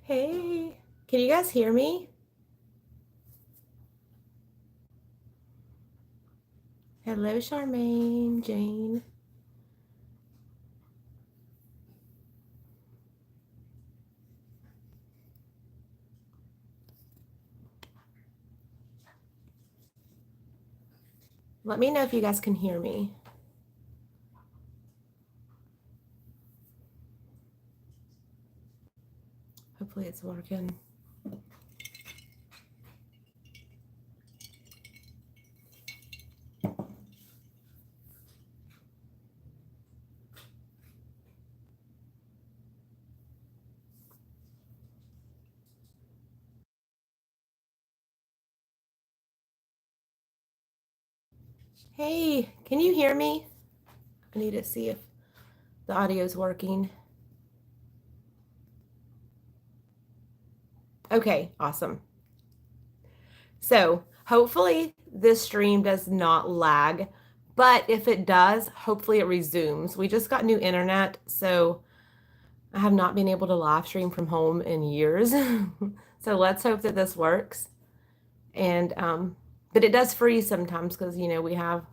Hey, can you guys hear me? Hello, Charmaine, Jane. Let me know if you guys can hear me. Hopefully it's working. Hey, can you hear me? I need to see if the audio is working. Okay, awesome. So hopefully this stream does not lag, but if it does, hopefully it resumes. We just got new internet, so I have not been able to live stream from home in years. So let's hope that this works. And but it does freeze sometimes because you know we have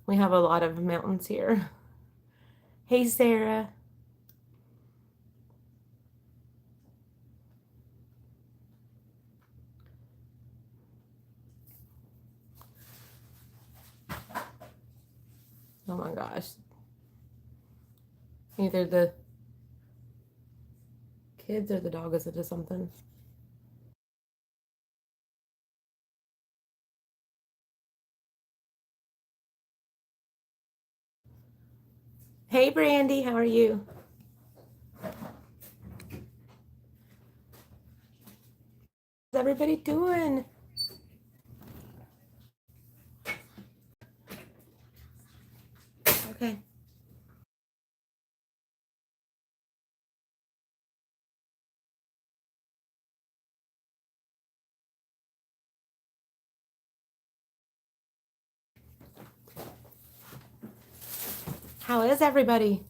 a lot of mountains here. Hey, Sarah. Oh my gosh. Either the kids or the dog is into something. Hey, Brandy, how are you? How's everybody doing? Okay. How is everybody?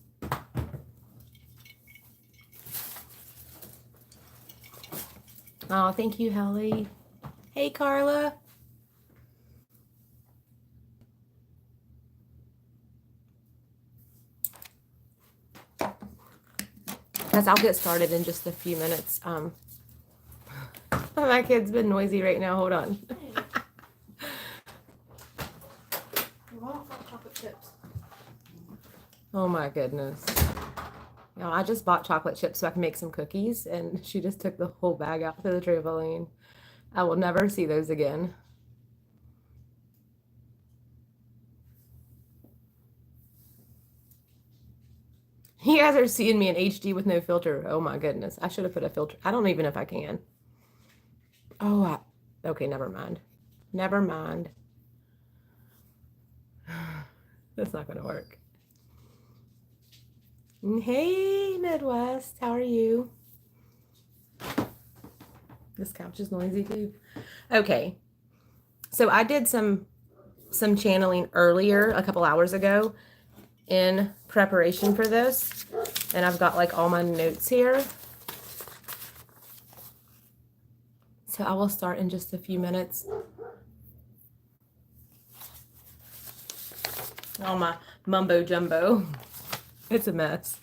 Oh, thank you, Helly. Hey, Carla. Guys, I'll get started in just a few minutes. My kid's been noisy right now. Hold on. Oh my goodness. You know, I just bought chocolate chips so I can make some cookies, and she just took the whole bag out to the trampoline. I will never see those again. You guys are seeing me in HD with no filter. Oh my goodness. I should have put a filter. I don't even know if I can. Oh, okay, never mind. Never mind. That's not going to work. Hey, Midwest. How are you? This couch is noisy too. Okay. So I did some channeling earlier, a couple hours ago, in preparation for this. And I've got like all my notes here. So I will start in just a few minutes. All my mumbo jumbo. It's a mess.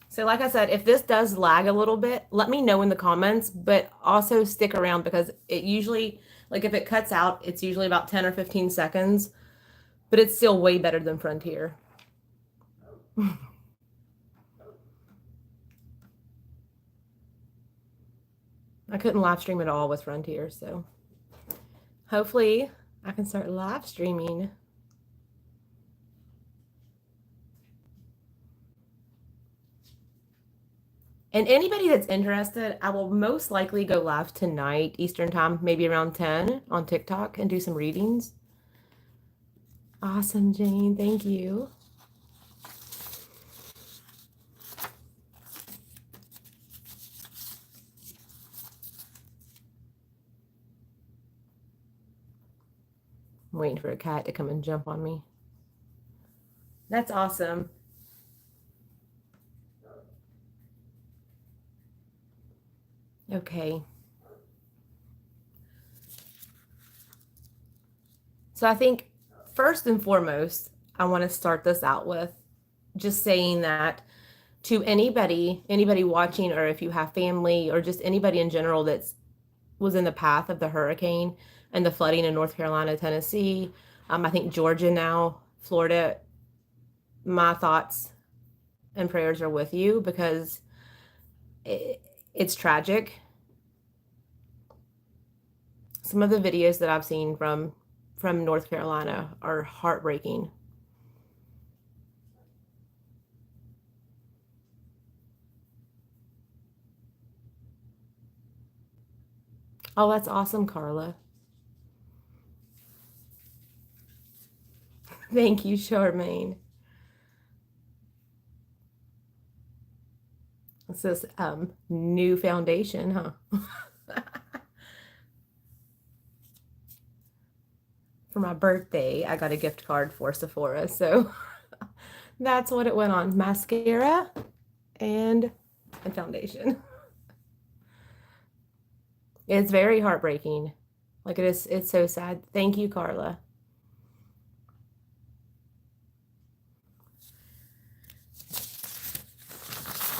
So like I said, if this does lag a little bit, let me know in the comments, but also stick around because it usually, like if it cuts out, it's usually about 10 or 15 seconds, but it's still way better than Frontier. I couldn't live stream at all with Frontier, so hopefully I can start live streaming. And anybody that's interested, I will most likely go live tonight, Eastern time, maybe around 10 on TikTok and do some readings. Awesome, Jane. Thank you. I'm waiting for a cat to come and jump on me. That's awesome. Okay. So I think first and foremost, I want to start this out with just saying that to anybody watching, or if you have family or just anybody in general that's was in the path of the hurricane and the flooding in North Carolina, Tennessee, I think Georgia now, Florida, my thoughts and prayers are with you because it's tragic. Some of the videos that I've seen from North Carolina are heartbreaking. Oh, that's awesome, Carla. Thank you, Charmaine. It says new foundation, huh? For my birthday, I got a gift card for Sephora, so that's what it went on. Mascara and foundation. It's very heartbreaking. Like it's so sad. Thank you, Carla.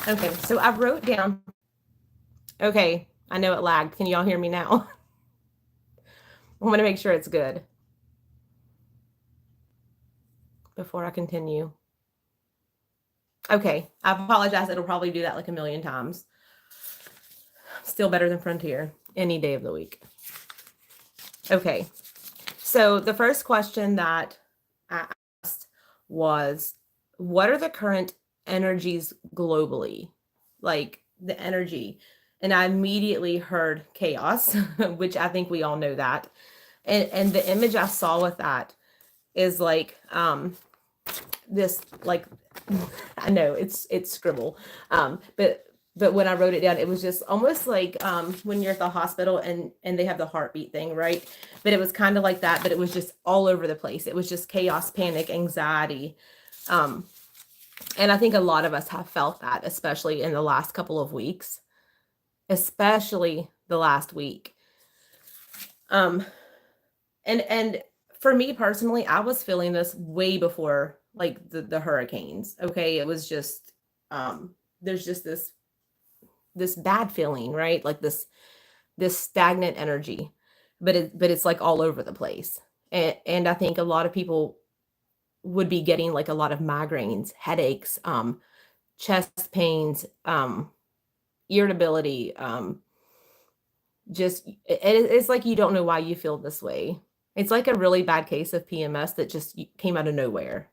Okay, so I wrote down, okay, I know it lagged. Can y'all hear me now? I want to make sure it's good before I continue. Okay, I apologize. It'll probably do that like a million times. Still better than Frontier any day of the week. Okay, so the first question that I asked was, what are the current energies globally? Like the energy. And I immediately heard chaos, which I think we all know that. And the image I saw with that is like this, like, I know it's scribble. But when I wrote it down, it was just almost like when you're at the hospital and they have the heartbeat thing, right? But it was kind of like that, but it was just all over the place. It was just chaos, panic, anxiety. And I think a lot of us have felt that, especially in the last couple of weeks, especially the last week. And for me personally, I was feeling this way before like the hurricanes. Okay. It was just there's just this bad feeling, right? Like this stagnant energy. But it's like all over the place. And I think a lot of people would be getting like a lot of migraines, headaches, chest pains, irritability, just it's like you don't know why you feel this way. It's like a really bad case of PMS that just came out of nowhere.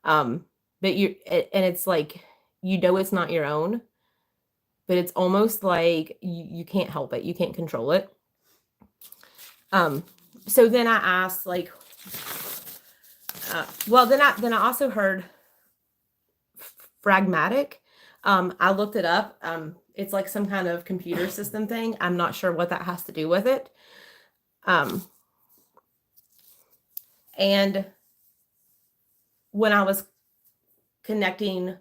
Um, but and it's like you know it's not your own, but it's almost like you can't help it. You can't control it. So then I asked like, well, then I also heard Fragmatic. I looked it up. It's like some kind of computer system thing. I'm not sure what that has to do with it. And when I was connecting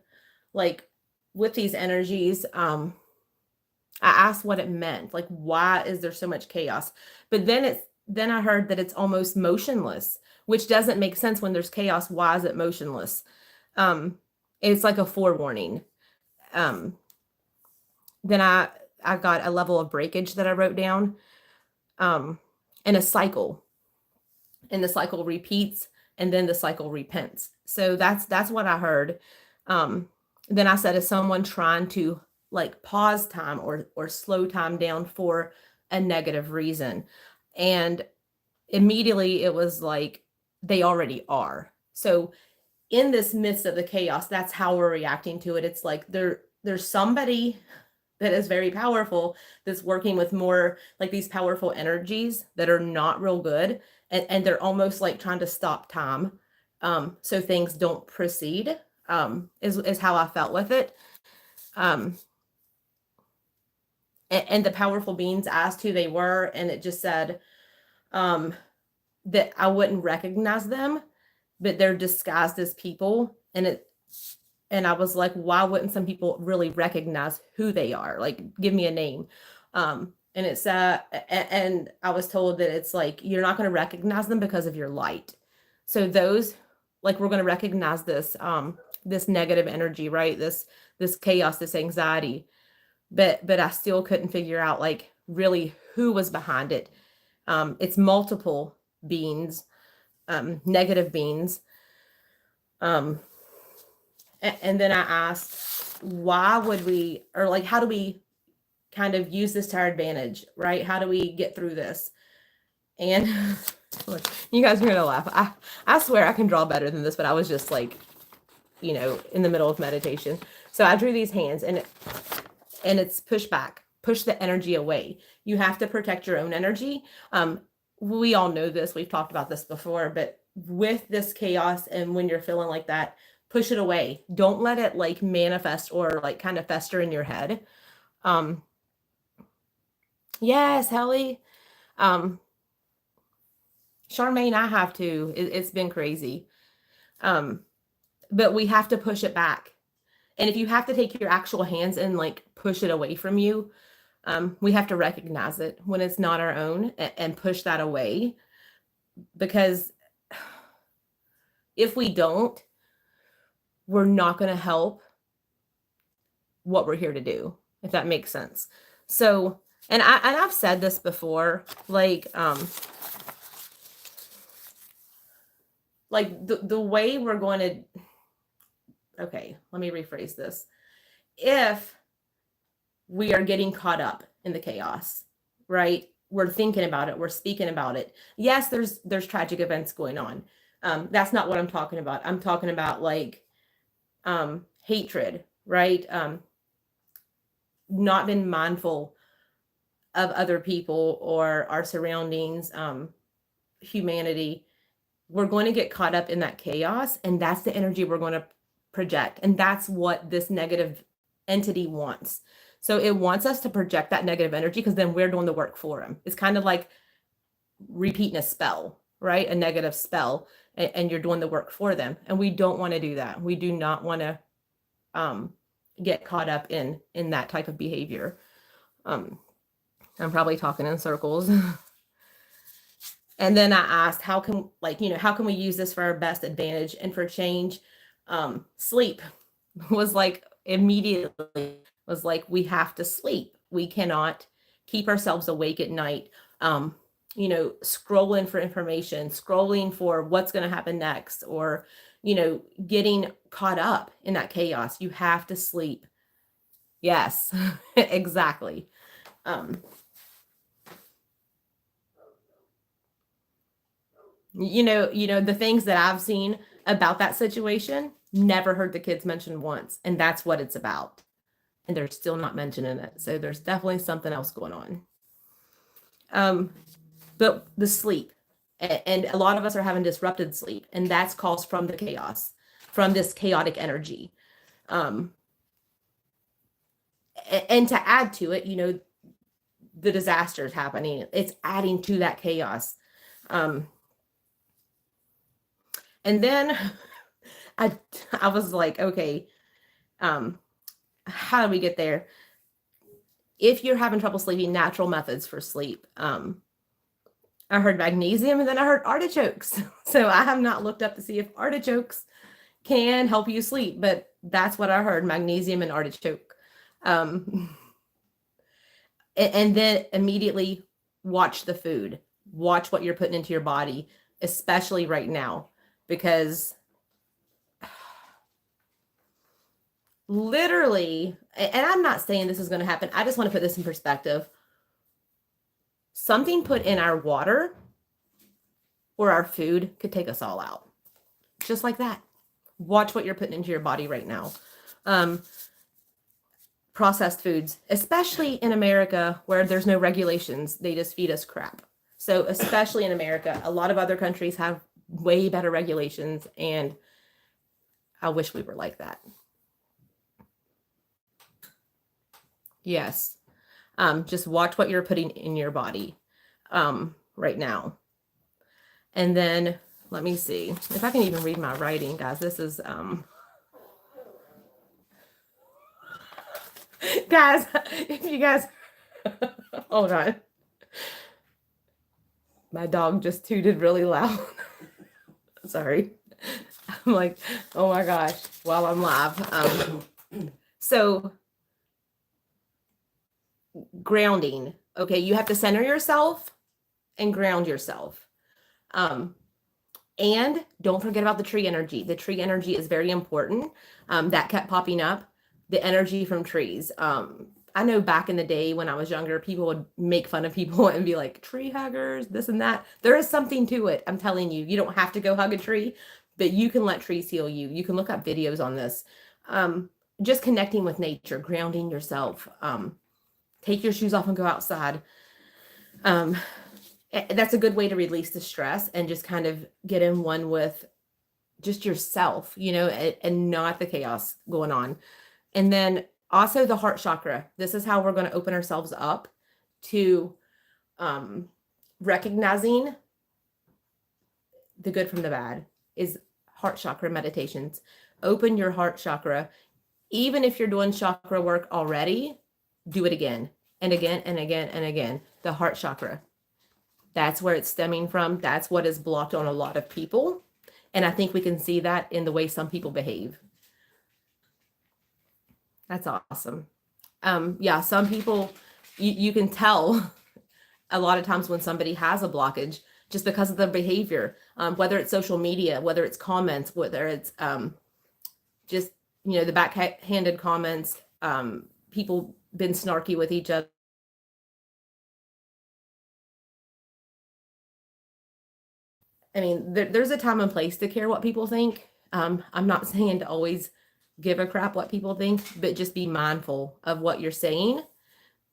like with these energies, I asked what it meant. Like, why is there so much chaos? But then I heard that it's almost motionless, which doesn't make sense when there's chaos. Why is it motionless? It's like a forewarning. Then I got a level of breakage that I wrote down, and a cycle, and the cycle repeats, and then the cycle repents. So that's what I heard. Then I said, is someone trying to like pause time or slow time down for a negative reason? And immediately it was like they already are. So in this midst of the chaos, that's how we're reacting to it. It's like there's somebody that is very powerful that's working with more like these powerful energies that are not real good, and they're almost like trying to stop time, so things don't proceed, is how I felt with it. And the powerful beings asked who they were, and it just said, that I wouldn't recognize them, but they're disguised as people. And I was like, why wouldn't some people really recognize who they are? Like, give me a name. And it's and I was told that it's like you're not going to recognize them because of your light. So those, like, we're going to recognize this this negative energy, right? This chaos, this anxiety. But I still couldn't figure out like really who was behind it. It's multiple beings, negative beings. Um, and then I asked, why would we, or like, how do we kind of use this to our advantage, right? How do we get through this? And look, you guys are gonna laugh. I swear I can draw better than this, but I was just like, you know, in the middle of meditation. So I drew these hands, and it's push back, push the energy away. You have to protect your own energy. We all know this. We've talked about this before, but with this chaos and when you're feeling like that, push it away. Don't let it like manifest or like kind of fester in your head. Yes, Helly. Charmaine, I have to. It's been crazy. But we have to push it back. And if you have to take your actual hands and like push it away from you, we have to recognize it when it's not our own and push that away. Because if we don't, we're not going to help what we're here to do, if that makes sense. So, and I've said this before, like the way we're going to, okay, let me rephrase this. If we are getting caught up in the chaos, right? We're thinking about it, we're speaking about it. Yes, there's tragic events going on. That's not what I'm talking about. I'm talking about like hatred, right? Not been mindful of other people or our surroundings, humanity. We're going to get caught up in that chaos, and that's the energy we're going to project. And that's what this negative entity wants. So it wants us to project that negative energy because then we're doing the work for them. It's kind of like repeating a spell, right? A negative spell, and you're doing the work for them. And we don't want to do that. We do not want to get caught up in that type of behavior. I'm probably talking in circles. And then I asked, how can we use this for our best advantage and for change? Sleep was like immediately was like, we have to sleep. We cannot keep ourselves awake at night. Scrolling for information, scrolling for what's going to happen next, or, getting caught up in that chaos. You have to sleep. Yes, exactly. The things that I've seen about that situation, never heard the kids mention once. And that's what it's about. And they're still not mentioning it. So there's definitely something else going on. But the sleep, and a lot of us are having disrupted sleep, and that's caused from the chaos, from this chaotic energy. And to add to it, the disasters happening, it's adding to that chaos. And then I was like, okay, how do we get there? If you're having trouble sleeping, natural methods for sleep. I heard magnesium, and then I heard artichokes. So I have not looked up to see if artichokes can help you sleep, but that's what I heard, magnesium and artichoke. And then immediately watch the food, watch what you're putting into your body, especially right now, because literally, and I'm not saying this is going to happen, I just want to put this in perspective. Something put in our water or our food could take us all out. Just like that. Watch what you're putting into your body right now. Processed foods, especially in America where there's no regulations, they just feed us crap. So especially in America, a lot of other countries have way better regulations, and I wish we were like that. Yes. Just watch what you're putting in your body right now. And then let me see if I can even read my writing, guys. This is guys, if you guys hold on. My dog just tooted really loud. Sorry. I'm like, oh my gosh, while I'm live. So grounding. Okay, you have to center yourself and ground yourself. And don't forget about the tree energy. The tree energy is very important. That kept popping up. The energy from trees. I know back in the day when I was younger, people would make fun of people and be like, tree huggers, this and that. There is something to it. I'm telling you, you don't have to go hug a tree, but you can let trees heal you. You can look up videos on this. Just connecting with nature, grounding yourself. Take your shoes off and go outside. That's a good way to release the stress and just kind of get in one with just yourself, and not the chaos going on. And then also the heart chakra. This is how we're going to open ourselves up to recognizing the good from the bad is heart chakra meditations. Open your heart chakra. Even if you're doing chakra work already, do it again and again and again and again. The heart chakra. That's where it's stemming from. That's what is blocked on a lot of people. And I think we can see that in the way some people behave. That's awesome. Yeah, some people, you can tell a lot of times when somebody has a blockage just because of their behavior, whether it's social media, whether it's comments, whether it's just, the backhanded comments, people been snarky with each other. I mean, there's a time and place to care what people think. I'm not saying to always give a crap what people think, but just be mindful of what you're saying.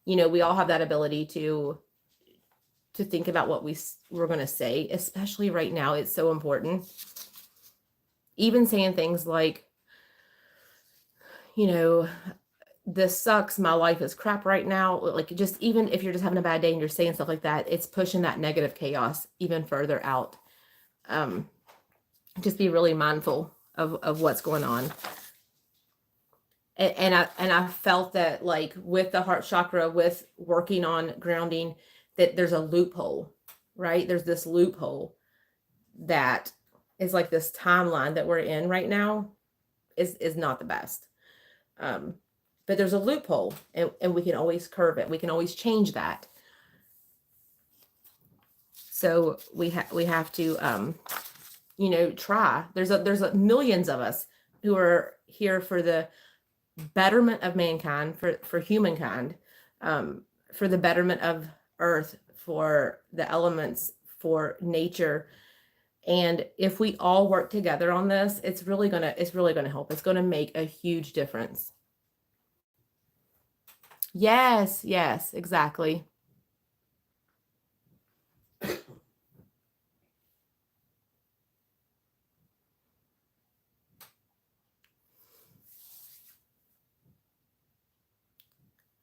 We all have that ability to think about what we're going to say, especially right now. It's so important. Even saying things like, this sucks, my life is crap right now. Like, just even if you're just having a bad day and you're saying stuff like that, it's pushing that negative chaos even further out. Just be really mindful of what's going on. And I felt that, like, with the heart chakra, with working on grounding, that there's a loophole, right? There's this loophole that is like this timeline that we're in right now is not the best. But there's a loophole, and we can always curve it. We can always change that. So we have to, try. There's millions of us who are here for the betterment of mankind, for humankind, for the betterment of Earth, for the elements, for nature. And if we all work together on this, it's really gonna help. It's gonna make a huge difference. Yes, exactly.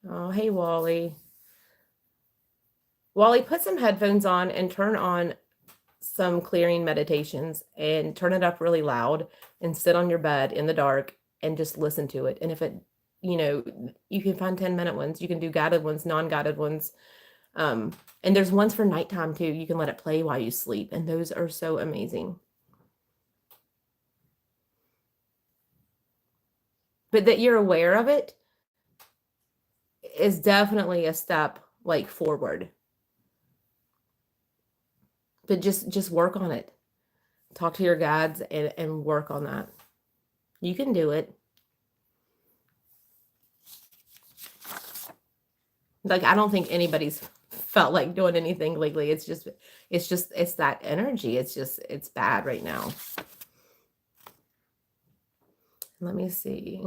Oh, hey, Wally. Wally, put some headphones on and turn on some clearing meditations and turn it up really loud and sit on your bed in the dark and just listen to it. And if it, you can find 10-minute ones, you can do guided ones, non-guided ones. And there's ones for nighttime too. You can let it play while you sleep. And those are so amazing. But that you're aware of it is definitely a step, like, forward. But just work on it. Talk to your guides and work on that. You can do it. Like, I don't think anybody's felt like doing anything lately. It's that energy. It's bad right now. Let me see.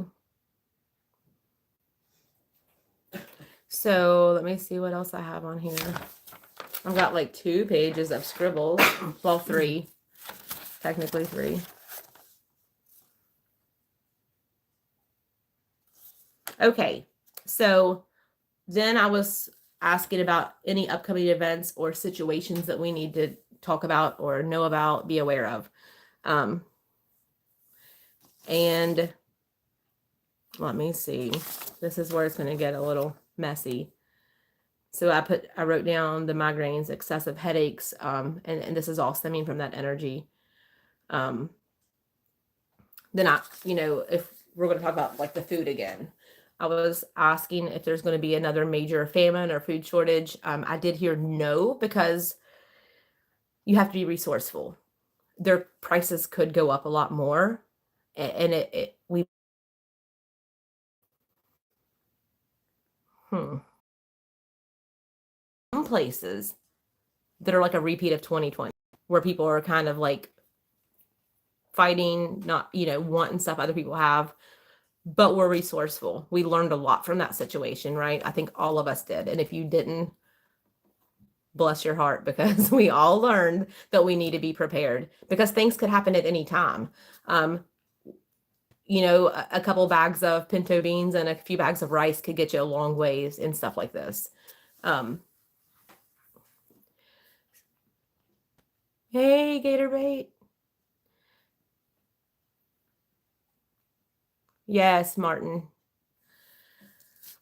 So let me see what else I have on here. I've got like 2 pages of scribbles. Well, 3. Technically 3. Okay, so then I was asking about any upcoming events or situations that we need talk about or know about, be aware of. And let me see. This is where it's going to get a little messy. So I wrote down the migraines, excessive headaches, and this is all stemming from that energy. Then if we're going to talk about like the food again, I was asking if there's going to be another major famine or food shortage. I did hear no, because you have to be resourceful. Their prices could go up a lot more, and some places that are like a repeat of 2020, where people are kind of like fighting, not, wanting stuff other people have, but we're resourceful. We learned a lot from that situation, right? I think all of us did. And if you didn't, bless your heart, because we all learned that we need to be prepared, because things could happen at any time. A couple bags of pinto beans and a few bags of rice could get you a long ways and stuff like this. Hey, Gatorbait. Yes, Martin.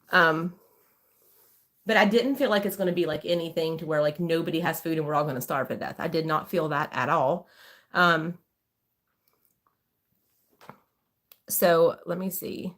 But I didn't feel like it's going to be like anything to where like nobody has food and we're all going to starve to death. I did not feel that at all. So let me see.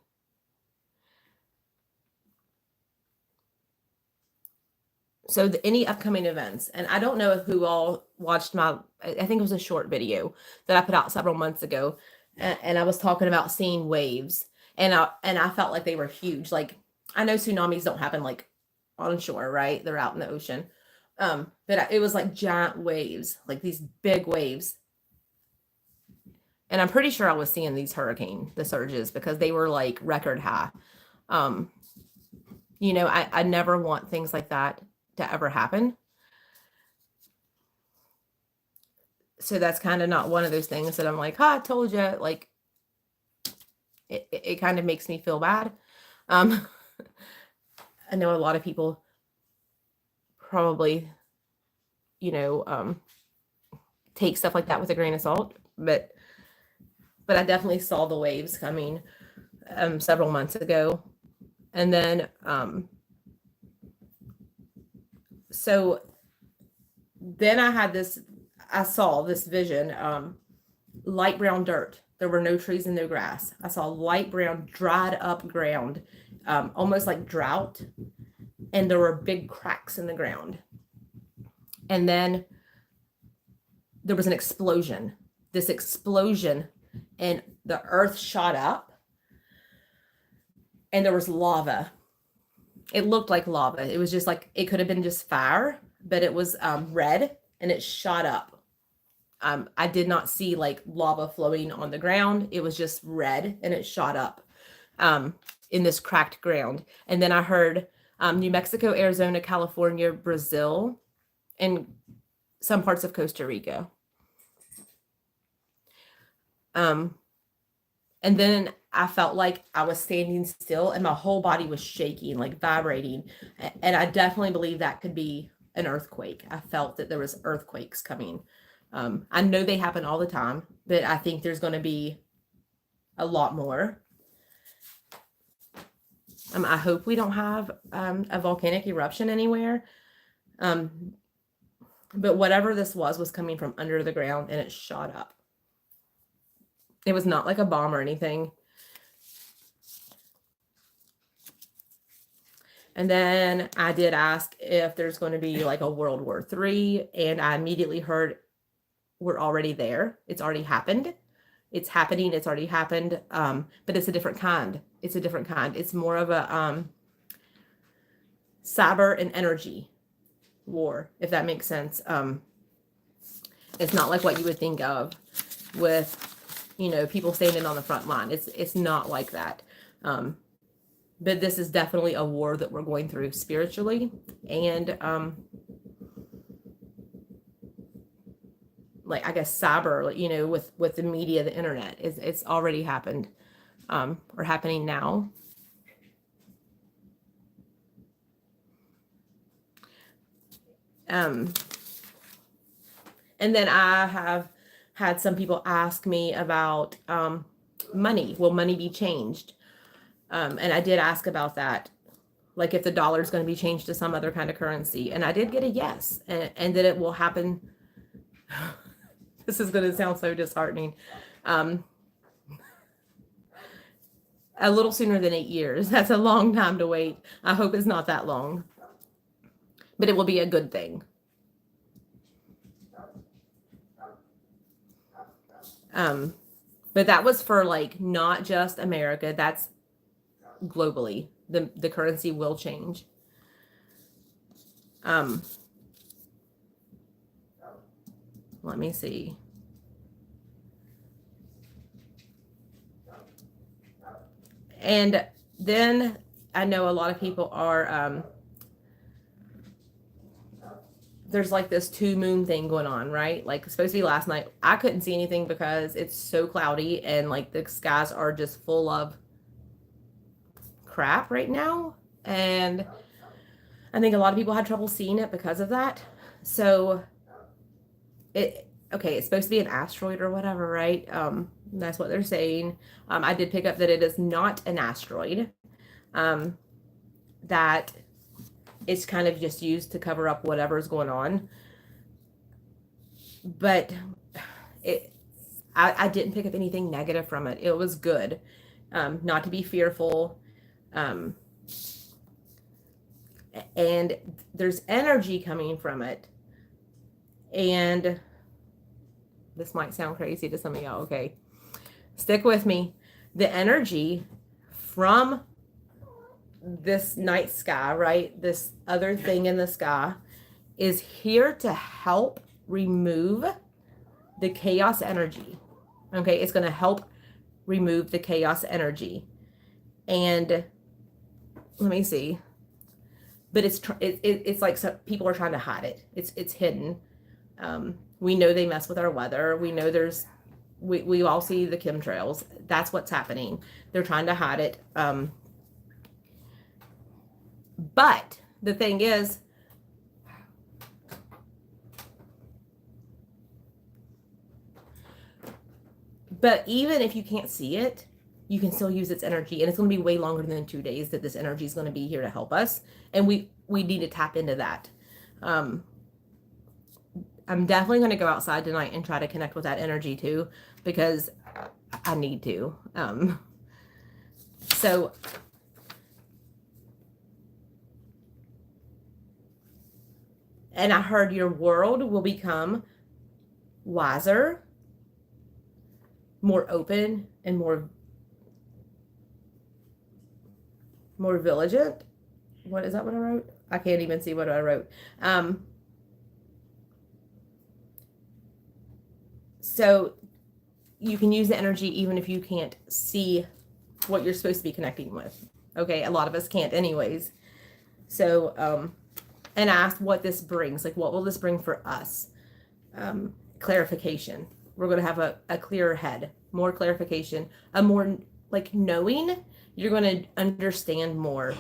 So any upcoming events, and I don't know who all watched I think it was a short video that I put out several months ago, and I was talking about seeing waves, and I felt like they were huge. Like, I know tsunamis don't happen like on shore, right? They're out in the ocean. But it was like giant waves, like these big waves. And I'm pretty sure I was seeing the surges, because they were like record high. I never want things like that to ever happen. So that's kind of not one of those things that I'm like, I told you. Like, it kind of makes me feel bad. I know a lot of people probably, take stuff like that with a grain of salt, but I definitely saw the waves coming several months ago. And then so then I saw this vision, light brown dirt. There were no trees and no grass. I saw light brown, dried up ground, almost like drought, and there were big cracks in the ground. And then there was an explosion. This explosion, and the earth shot up, and there was lava. It looked like lava. It was just like, it could have been just fire, but it was red, and it shot up. I did not see like lava flowing on the ground. It was just red, and it shot up in this cracked ground. And then I heard New Mexico, Arizona, California, Brazil, and some parts of Costa Rica. And then I felt like I was standing still, and my whole body was shaking, like vibrating. And I definitely believe that could be an earthquake. I felt that there was earthquakes coming. I know they happen all the time, but I think there's going to be a lot more. I hope we don't have a volcanic eruption anywhere. But whatever this was coming from under the ground, and it shot up. It was not like a bomb or anything. And then I did ask if there's going to be like a World War III, and I immediately heard we're already there. It's already happened. It's happening. It's already happened. But it's a different kind. It's a different kind. It's more of a cyber and energy war, if that makes sense. It's not like what you would think of with, people standing on the front line. It's not like that. But this is definitely a war that we're going through spiritually, and like, I guess cyber, with the media, the internet, it's already happened, or happening now. And then I have had some people ask me about money. Will money be changed? And I did ask about that, like if the dollar is going to be changed to some other kind of currency. And I did get a yes, and that it will happen. This is going to sound so disheartening. A little sooner than 8 years. That's a long time to wait. I hope it's not that long, but it will be a good thing. But that was for like not just America. That's globally. The currency will change. Let me see. And then I know a lot of people are there's like this 2 moon thing going on, right? Like it's supposed to be last night. I couldn't see anything because it's so cloudy and like the skies are just full of crap right now. And I think a lot of people had trouble seeing it because of that. So okay, it's supposed to be an asteroid or whatever, right? That's what they're saying. I did pick up that it is not an asteroid. That it's kind of just used to cover up whatever's going on. But I didn't pick up anything negative from it. It was good. Not to be fearful. And there's energy coming from it. And this might sound crazy to some of y'all, okay? Stick with me. The energy from this night sky, right? This other thing in the sky is here to help remove the chaos energy. Okay, it's going to help remove the chaos energy. And let me see. But it's like some people are trying to hide it. It's hidden. We know they mess with our weather. We know we all see the chemtrails. That's what's happening. They're trying to hide it. But the thing is, but even if you can't see it, you can still use its energy, and it's going to be way longer than 2 days that this energy is going to be here to help us, and we need to tap into that. I'm definitely going to go outside tonight and try to connect with that energy too, because I need to. So and I heard your world will become wiser, more open, and more vigilant. What is that what I wrote? I can't even see what I wrote. So you can use the energy even if you can't see what you're supposed to be connecting with. Okay, a lot of us can't anyways. So, and I asked what this brings. Like, what will this bring for us? Clarification. We're going to have a clearer head, more clarification, a more like knowing. You're going to understand more.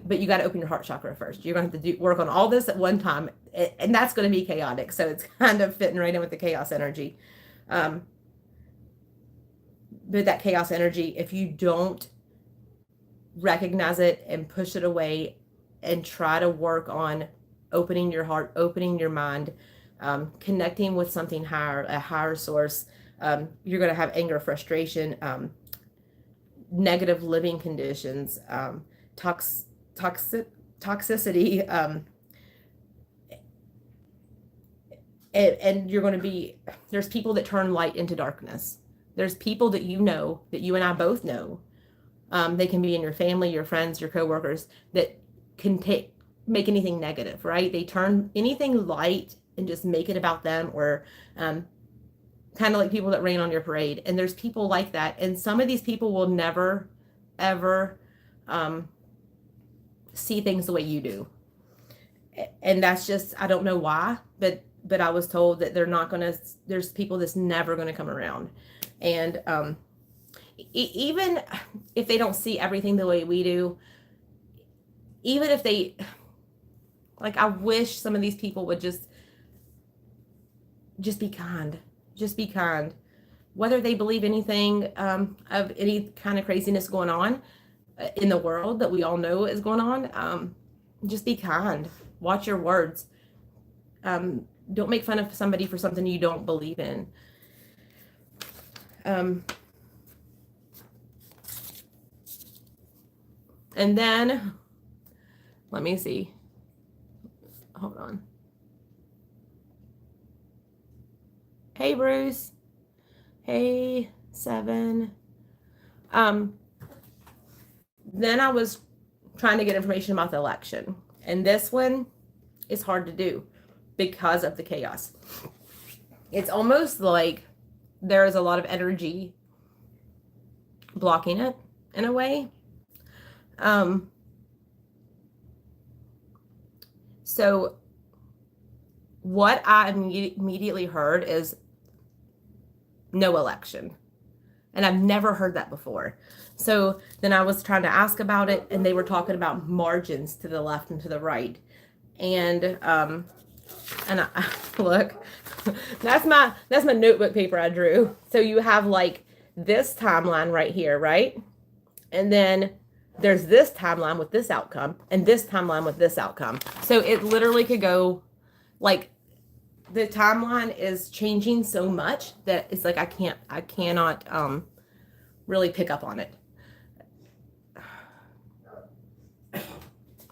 But you got to open your heart chakra first. You're going to have to work on all this at one time, and that's going to be chaotic. So it's kind of fitting right in with the chaos energy. But that chaos energy, if you don't recognize it and push it away and try to work on opening your heart, opening your mind, connecting with something higher, a higher source, you're going to have anger, frustration, negative living conditions, toxicity, and you're going to be, there's people that turn light into darkness. There's people that you know, that you and I both know. They can be in your family, your friends, your coworkers, that can make anything negative, right? They turn anything light and just make it about them, or kind of like people that rain on your parade. And there's people like that. And some of these people will never, ever see things the way you do. And that's just, I don't know why, but I was told that they're not going to, there's people that's never going to come around. And even if they don't see everything the way we do, even if they, like, I wish some of these people would just just be kind. Just be kind. Whether they believe anything of any kind of craziness going on in the world that we all know is going on, just be kind. Watch your words. Don't make fun of somebody for something you don't believe in. And then, let me see. Hold on. Hey, Bruce. Hey, Seven. Then I was trying to get information about the election. And this one is hard to do because of the chaos. It's almost like there is a lot of energy blocking it in a way. So what I immediately heard is no election. And I've never heard that before. So then I was trying to ask about it, and they were talking about margins to the left and to the right. And look, that's my notebook paper I drew. So you have like this timeline right here, right? And then there's this timeline with this outcome and this timeline with this outcome. So it literally could go like, the timeline is changing so much that it's like I cannot really pick up on it.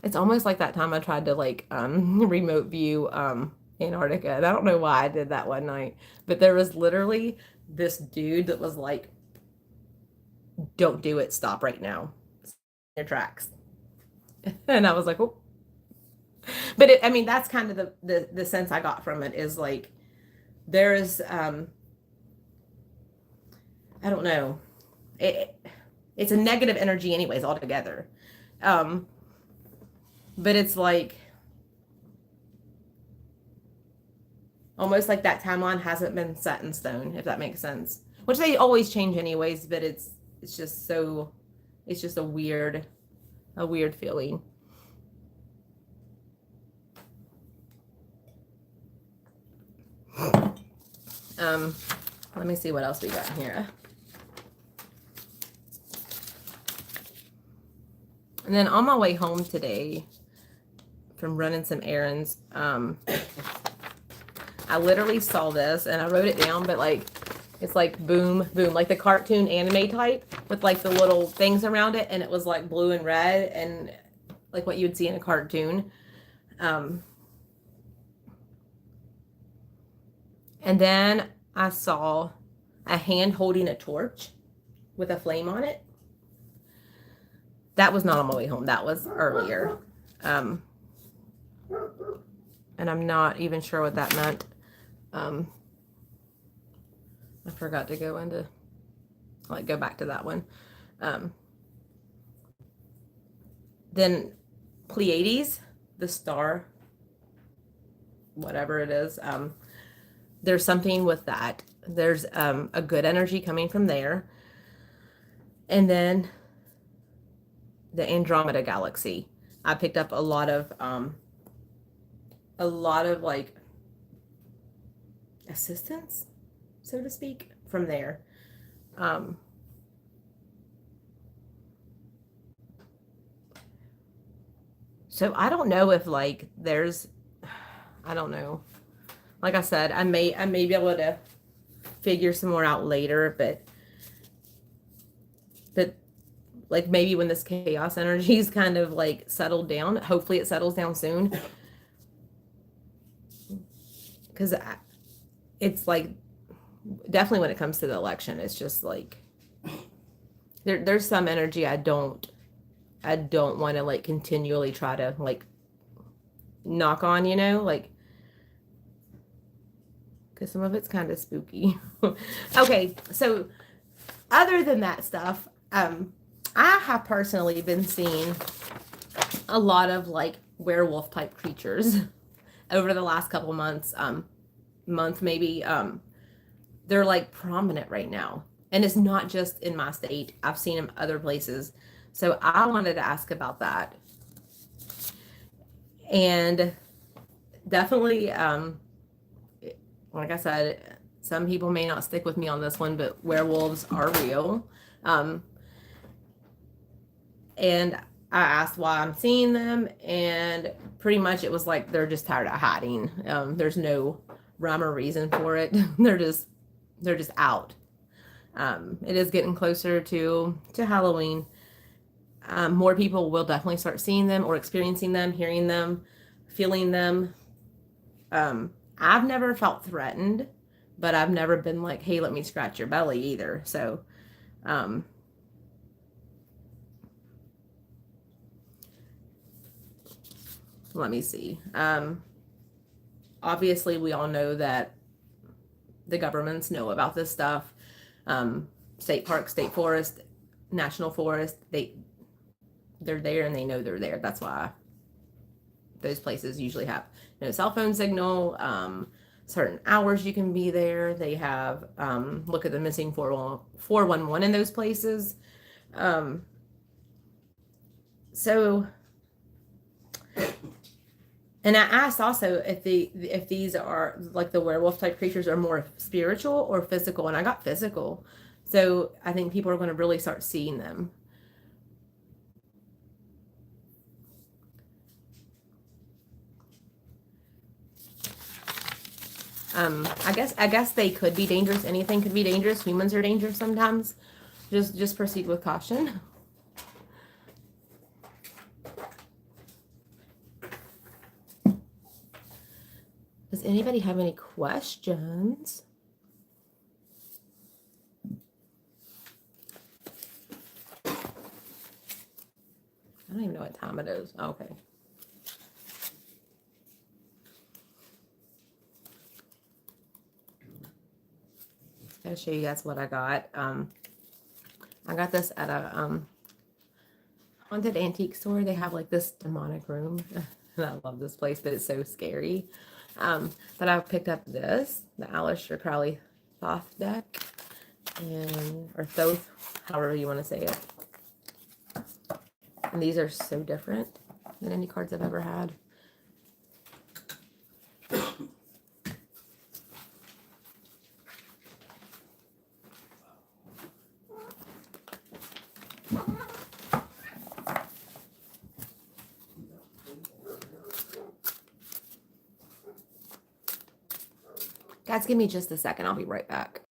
It's almost like that time I tried to like remote view Antarctica. And I don't know why I did that one night, but there was literally this dude that was like, don't do it, stop right now, your tracks. And I was like, oh. But I mean, that's kind of the sense I got from it, is like, there's I don't know, it's a negative energy anyways altogether. But it's like almost like that timeline hasn't been set in stone, if that makes sense, which they always change anyways, but it's just so, it's just a weird feeling. Let me see what else we got here. And then on my way home today from running some errands, I literally saw this and I wrote it down, but like, it's like boom, boom, like the cartoon anime type with like the little things around it. And it was like blue and red and like what you would see in a cartoon. And then I saw a hand holding a torch with a flame on it. That was not on my way home. That was earlier. And I'm not even sure what that meant. I forgot to go into, like, go back to that one. Then Pleiades, the star, whatever it is, there's something with that. There's a good energy coming from there. And then the Andromeda Galaxy. I picked up a lot of like assistance, so to speak, from there. So I don't know if like there's, I don't know. Like I said, I may be able to figure some more out later, but like maybe when this chaos energy is kind of like settled down, hopefully it settles down soon. Because it's like, definitely when it comes to the election, it's just like, there's some energy I don't want to like continually try to like knock on, you know, like, because some of it's kind of spooky. Okay, so other than that stuff, I have personally been seeing a lot of like werewolf type creatures over the last couple months, month maybe. They're like prominent right now, and it's not just in my state. I've seen them other places. So I wanted to ask about that. And definitely like I said, some people may not stick with me on this one, but werewolves are real. And I asked why I'm seeing them, and pretty much it was like they're just tired of hiding. There's no rhyme or reason for it. they're just out. It is getting closer to Halloween. More people will definitely start seeing them or experiencing them, hearing them, feeling them. I've never felt threatened, but I've never been like, hey, let me scratch your belly either. So, let me see. Obviously, we all know that the governments know about this stuff. State park, state forest, national forest, they're there and they know they're there. That's why those places usually have no cell phone signal. Certain hours you can be there. They have look at the missing 411 in those places. So, and I asked also if these are like the werewolf type creatures are more spiritual or physical, and I got physical. So I think people are going to really start seeing them. I guess they could be dangerous. Anything could be dangerous. Humans are dangerous sometimes. Just proceed with caution. Does anybody have any questions? I don't even know what time it is. Okay. I'll show you guys what I got. I got this at a haunted antique store. They have like this demonic room. And I love this place, but it's so scary. But I picked up this, the Aleister Crowley Thoth deck, or Thoth, however you want to say it. And these are so different than any cards I've ever had. Guys, give me just a second. I'll be right back.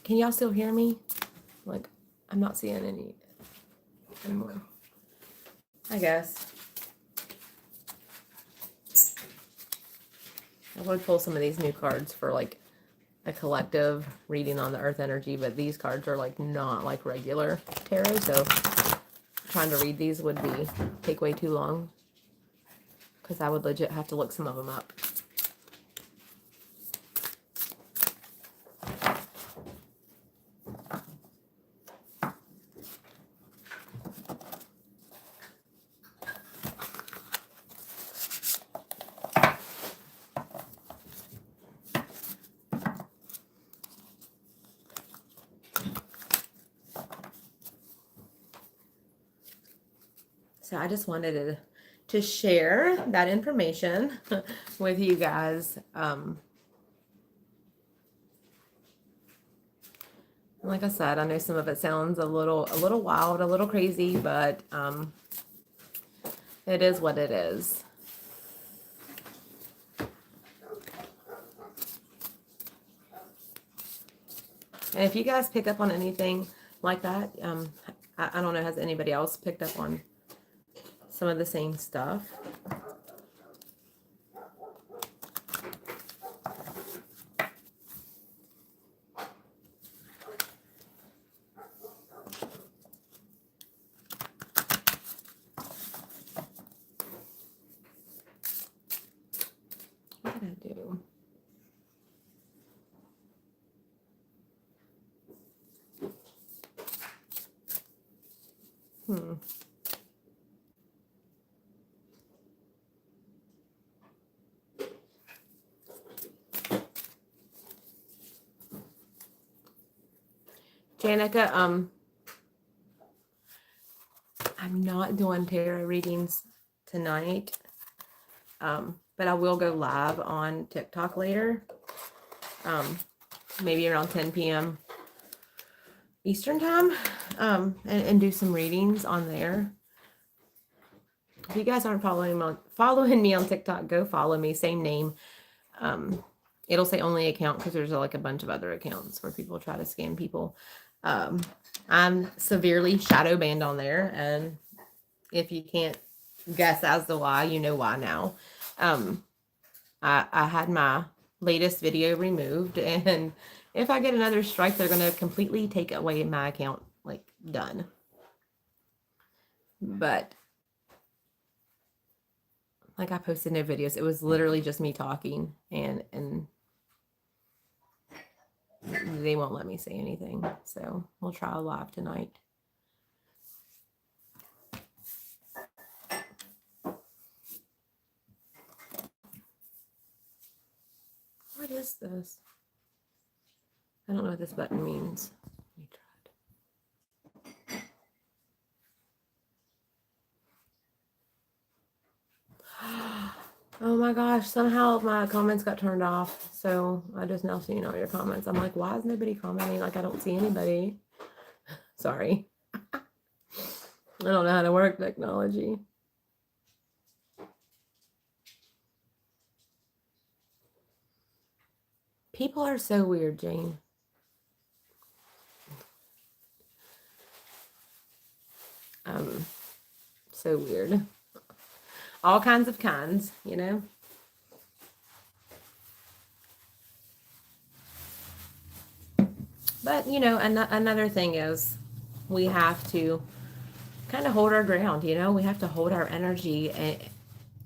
Can y'all still hear me? Like, I'm not seeing any anymore. I guess. I would pull some of these new cards for like a collective reading on the earth energy, but these cards are like not like regular tarot, so trying to read these would take way too long because I would legit have to look some of them up. So I just wanted to share that information with you guys. Like I said, I know some of it sounds a little wild, a little crazy, but it is what it is. And if you guys pick up on anything like that, I don't know, has anybody else picked up on some of the same stuff? What did I do? Hmm. Janica, I'm not doing tarot readings tonight, but I will go live on TikTok later, maybe around 10 p.m. Eastern time, and do some readings on there. If you guys aren't following me on TikTok, go follow me. Same name. It'll say only account because there's like a bunch of other accounts where people try to scam people. I'm severely shadow banned on there, and if you can't guess as to why, you know why now. I had my latest video removed, and if I get another strike, they're going to completely take away my account, like done. But like I posted no videos. It was literally just me talking, and they won't let me say anything. So we'll try a live tonight. What is this? I don't know what this button means. Let me try it. Oh my gosh, somehow my comments got turned off. So I just now seen all your comments. I'm like, why is nobody commenting? Like I don't see anybody. Sorry. I don't know how to work technology. People are so weird, Jane. So weird. All kinds of kinds, you know? But, you know, another thing is we have to kind of hold our ground, you know? We have to hold our energy.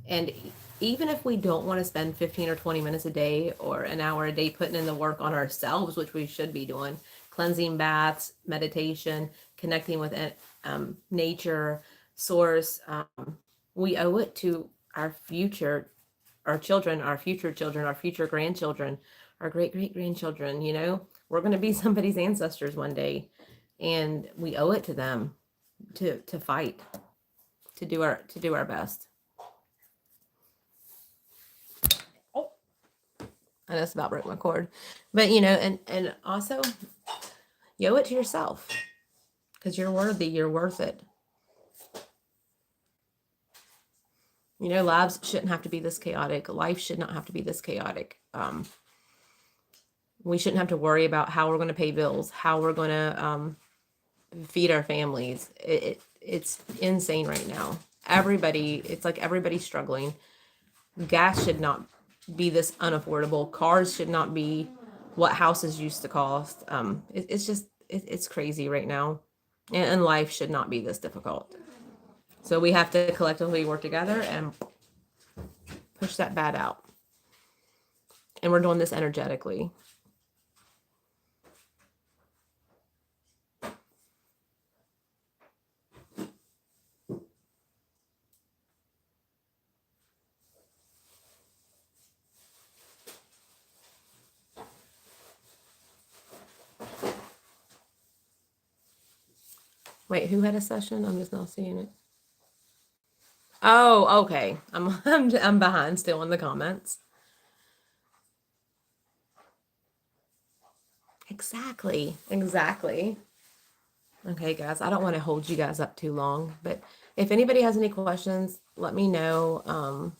And even if we don't want to spend 15 or 20 minutes a day or an hour a day putting in the work on ourselves, which we should be doing, cleansing baths, meditation, connecting with nature, source, we owe it to our future, our children, our future children, our future grandchildren, our great-great-grandchildren, you know? We're going to be somebody's ancestors one day, and we owe it to them to fight, to do our best. Oh, I just about broke my cord. But you know, and also you owe it to yourself because you're worthy, you're worth it. You know, lives shouldn't have to be this chaotic. Life should not have to be this chaotic. We shouldn't have to worry about how we're going to pay bills, how we're going to feed our families. It's insane right now. It's like everybody's struggling. Gas should not be this unaffordable. Cars should not be what houses used to cost. It's crazy right now, and life should not be this difficult. So we have to collectively work together and push that bad out. And we're doing this energetically. Wait, who had a session? I'm just not seeing it. Oh, okay. I'm behind still in the comments. Exactly. Okay, guys, I don't want to hold you guys up too long, but if anybody has any questions, let me know.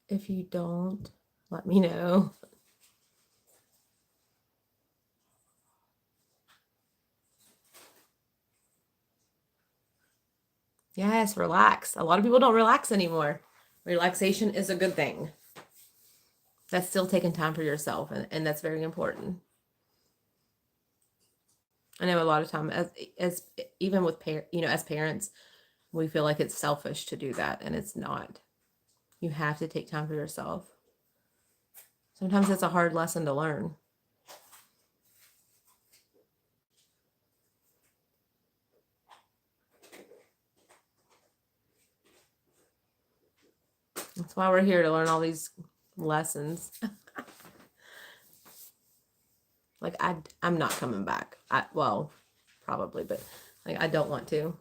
If you don't, let me know. Yes, relax. A lot of people don't relax anymore. Relaxation is a good thing. That's still taking time for yourself, and that's very important. I know a lot of time as even with as parents, we feel like it's selfish to do that, and it's not. You have to take time for yourself. Sometimes it's a hard lesson to learn. That's why we're here, to learn all these lessons. Like I'm not coming back. Well, probably, but like I don't want to.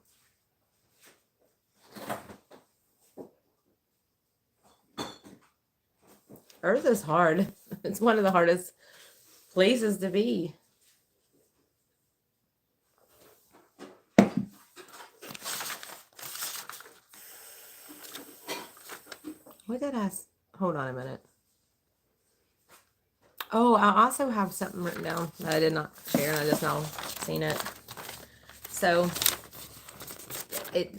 Earth is hard. It's one of the hardest places to be. What did I? Hold on a minute. Oh, I also have something written down that I did not share, and I just now seen it. So,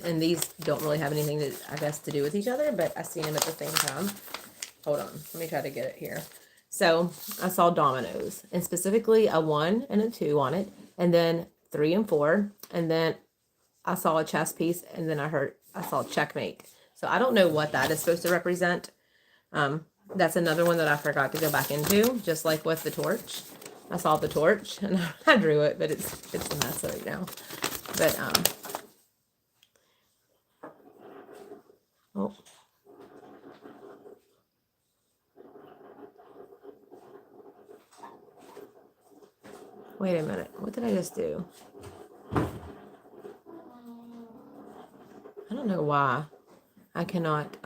and these don't really have anything to, I guess, to do with each other, but I seen them at the same time. Hold on, let me try to get it here. So I saw dominoes, and specifically a 1 and a 2 on it, and then 3 and 4, and then I saw a chess piece, and then I saw checkmate. So I don't know what that is supposed to represent. That's another one that I forgot to go back into, just like with the torch. I saw the torch and I drew it, but it's a mess right now. But oh. Wait a minute. What did I just do? I don't know why I cannot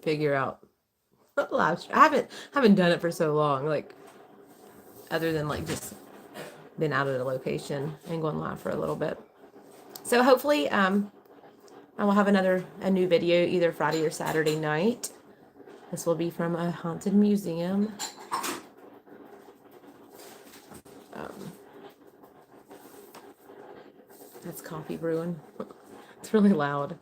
figure out live stream. I haven't done it for so long, like other than like just been out at a location and going live for a little bit. So hopefully I will have a new video either Friday or Saturday night. This will be from a haunted museum. That's coffee brewing. It's really loud.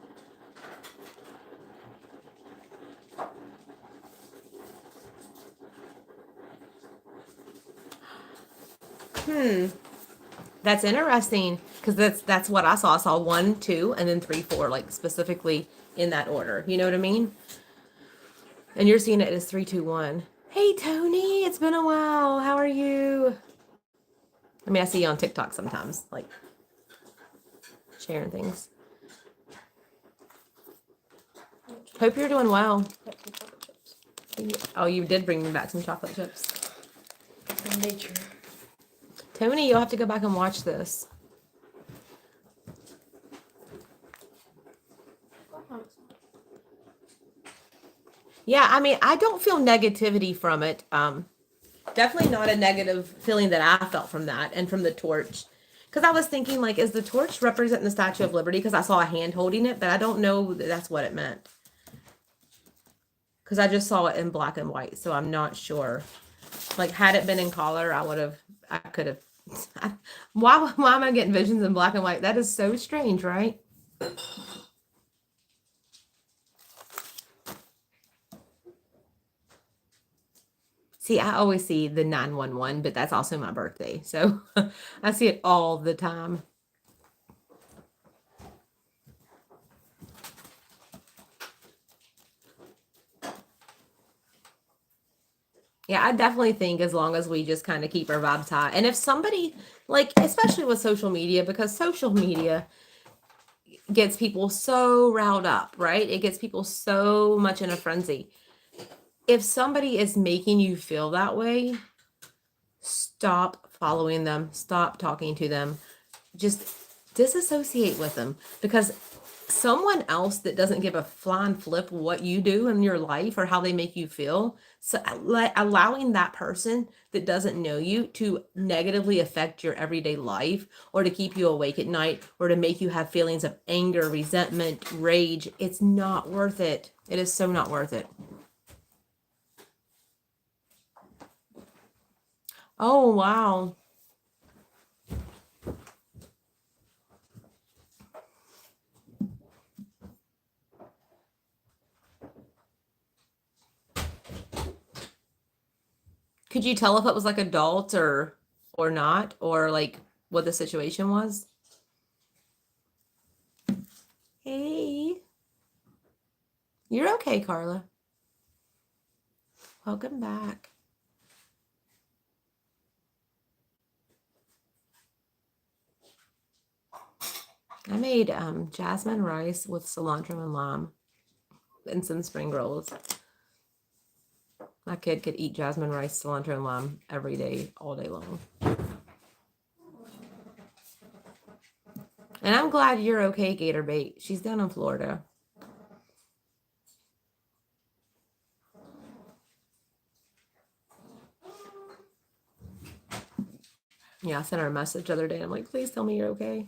That's interesting, because that's what I saw. I saw 1, 2, and then 3, 4, like specifically in that order. You know what I mean? And you're seeing it as 3, 2, 1. Hey Tony, it's been a while. How are you? I mean, I see you on TikTok sometimes, like sharing things. Hope you're doing well. Oh, you did bring me back some chocolate chips. From nature. Tony, you'll have to go back and watch this. Yeah, I mean, I don't feel negativity from it. Definitely not a negative feeling that I felt from that and from the torch. Because I was thinking, like, is the torch representing the Statue of Liberty? Because I saw a hand holding it, but I don't know that that's what it meant. Because I just saw it in black and white, so I'm not sure. Like, had it been in color, I could have. Why am I getting visions in black and white? That is so strange, right? See, I always see the 911, but that's also my birthday. So I see it all the time. Yeah, I definitely think as long as we just kind of keep our vibes high. And if somebody, like, especially with social media, because social media gets people so riled up, right? It gets people so much in a frenzy. If somebody is making you feel that way, stop following them, stop talking to them, just disassociate with them, because someone else that doesn't give a flying flip what you do in your life or how they make you feel, so allowing that person that doesn't know you to negatively affect your everyday life, or to keep you awake at night, or to make you have feelings of anger, resentment, rage, it's not worth it. It is so not worth it. Oh, wow. Could you tell if it was like adult or not, or like what the situation was? Hey, you're okay, Carla. Welcome back. I made jasmine rice with cilantro and lime. and some spring rolls. My kid could eat jasmine rice, cilantro, and lime every day, all day long. And I'm glad you're okay, Gator Bait. She's down in Florida. Yeah, I sent her a message the other day. I'm like, please tell me you're okay.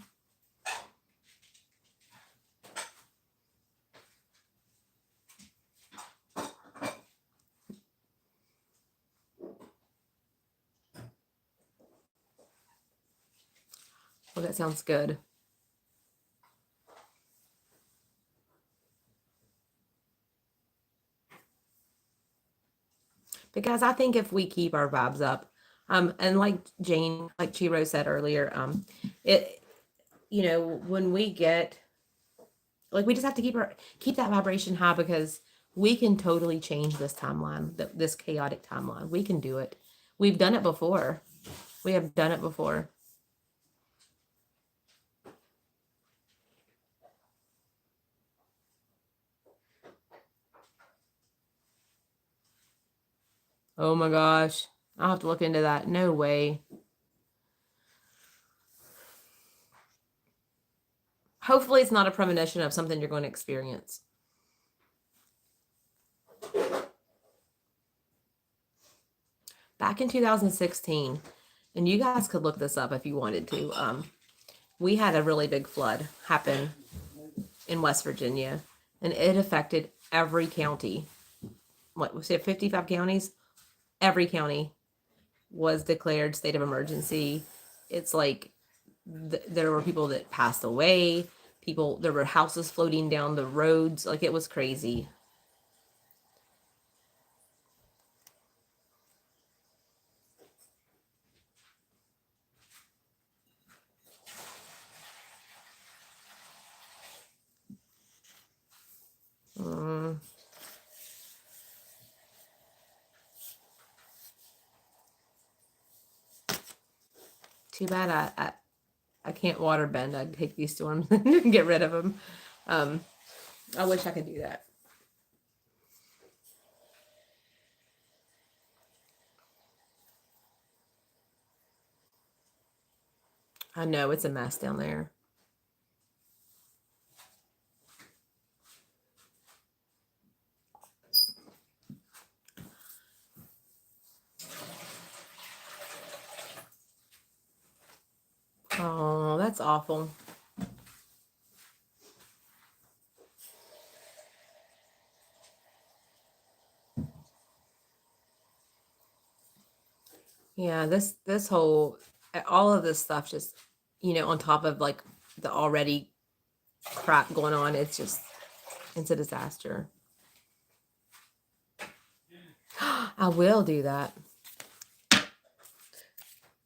Well, that sounds good. Because I think if we keep our vibes up, and like Jane, like Chiro said earlier, it, when we get, like, we just have to keep that vibration high, because we can totally change this timeline, this chaotic timeline. We can do it. We've done it before. We have done it before. Oh my gosh. I'll have to look into that. No way. Hopefully it's not a premonition of something you're going to experience. Back in 2016, and you guys could look this up if you wanted to, we had a really big flood happen in West Virginia, and it affected every county. What was it, 55 counties? Every county was declared state of emergency. It's like there were people that passed away. There were houses floating down the roads. Like, it was crazy. Too bad I can't water bend. I'd take these storms and get rid of them. I wish I could do that. I know it's a mess down there. Oh, that's awful. Yeah, this whole, all of this stuff just, on top of like the already crap going on, it's a disaster. I will do that.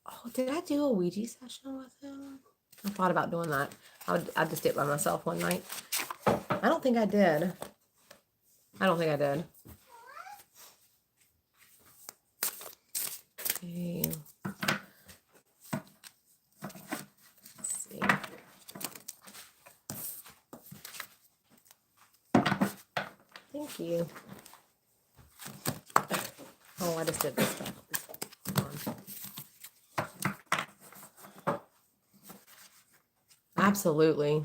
Oh, did I do a Ouija session with him? I thought about doing that. I just did it by myself one night. I don't think I did. Okay. Let's see. Thank you. Oh, I just did this stuff. Absolutely.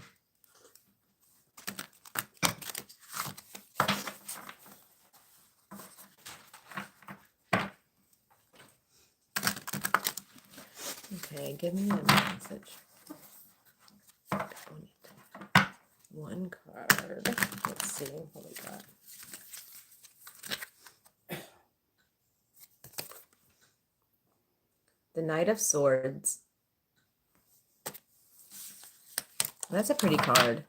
Okay, give me a message. One card. Let's see what we got. The Knight of Swords. That's a pretty card.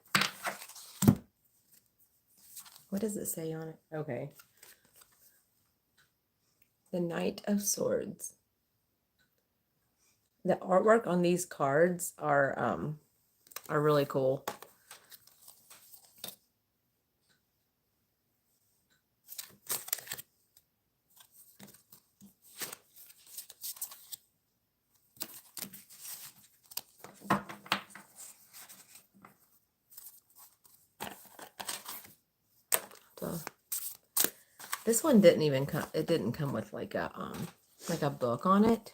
What does it say on it? Okay. The Knight of Swords. The artwork on these cards are really cool. This one didn't even come, it didn't come with like a book on it.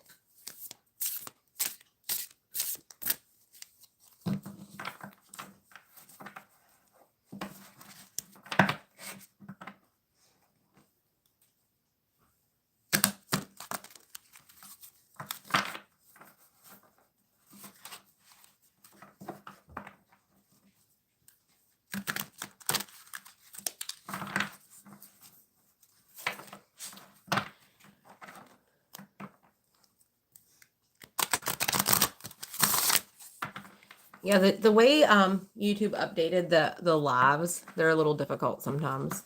Yeah, the way YouTube updated the lives, they're a little difficult sometimes.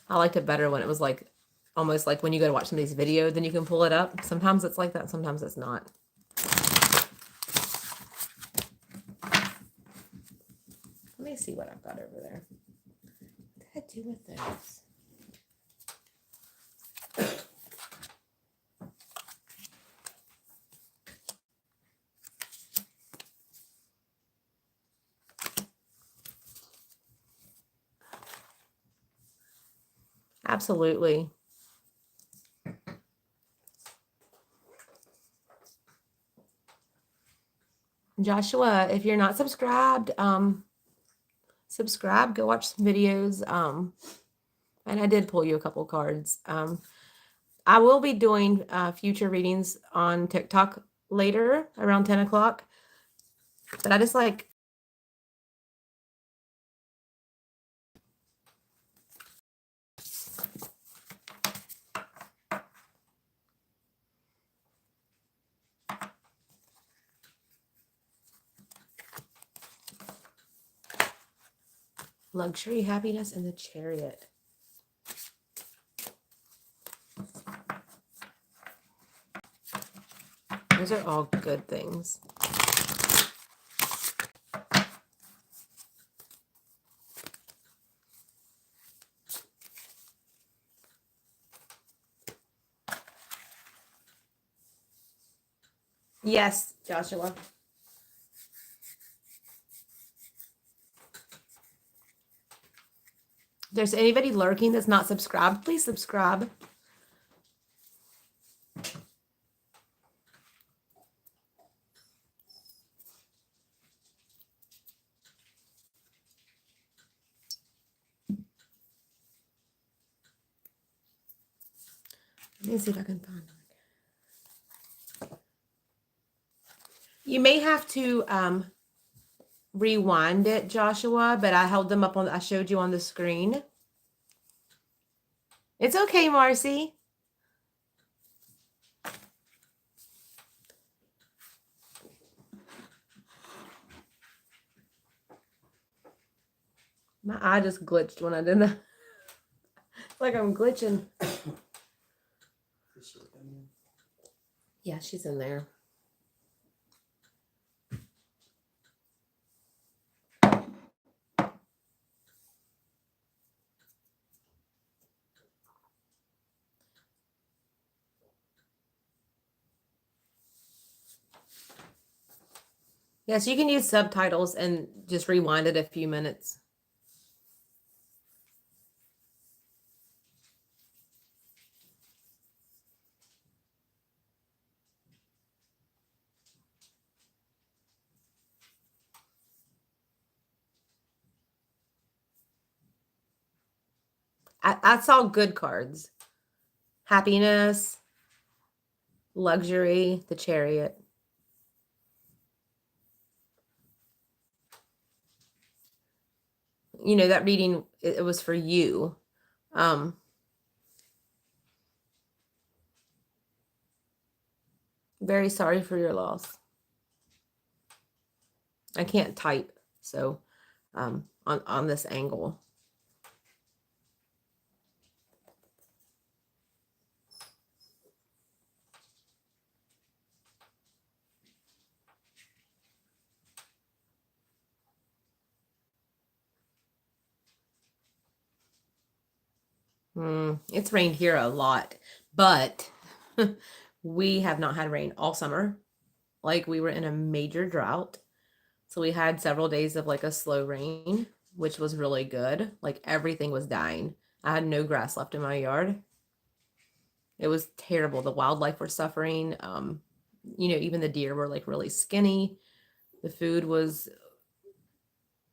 I liked it better when it was like almost like when you go to watch somebody's video, then you can pull it up. Sometimes it's like that, sometimes it's not. Let me see what I've got over there. What did I do with those? Absolutely. Joshua, if you're not subscribed, subscribe, go watch some videos. And I did pull you a couple cards. I will be doing future readings on TikTok later around 10 o'clock. But I just like luxury, happiness, and the Chariot. Those are all good things. Yes, Joshua. If there's anybody lurking that's not subscribed, please subscribe. Let me see if I can find one. You may have to rewind it, Joshua, but I held them up on, I showed you on the screen. It's okay, Marcy. My eye just glitched when I did that. It's like I'm glitching. Yeah, she's in there. Yes, you can use subtitles and just rewind it a few minutes. I saw good cards. Happiness, luxury, the Chariot. You know, that reading, it was for you. Very sorry for your loss. I can't type, so on this angle. It's rained here a lot, but we have not had rain all summer. Like we were in a major drought. So we had several days of like a slow rain, which was really good. Like everything was dying. I had no grass left in my yard. It was terrible. The wildlife were suffering. Even the deer were like really skinny. The food was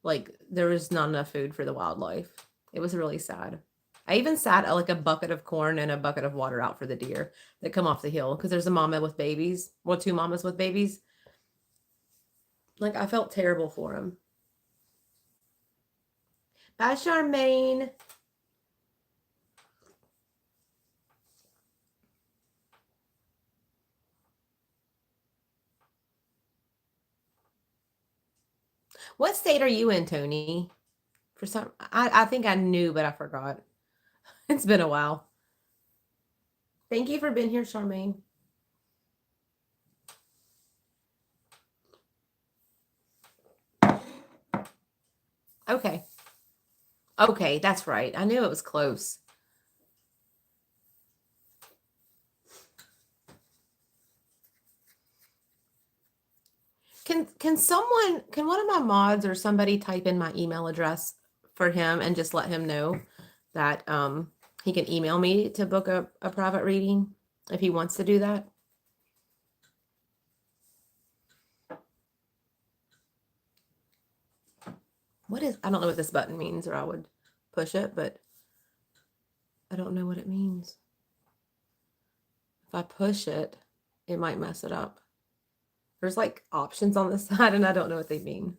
like there was not enough food for the wildlife. It was really sad. I even sat like a bucket of corn and a bucket of water out for the deer that come off the hill because there's a mama with babies, well, two mamas with babies. Like I felt terrible for them. Bye, Charmaine. What state are you in, Tony? For some, I think I knew, but I forgot. It's been a while. Thank you for being here, Charmaine. Okay. Okay, that's right. I knew it was close. Can one of my mods or somebody type in my email address for him and just let him know that he can email me to book a private reading if he wants to do that? I don't know what this button means, or I would push it, but I don't know what it means. If I push it, it might mess it up. There's like options on the side and I don't know what they mean.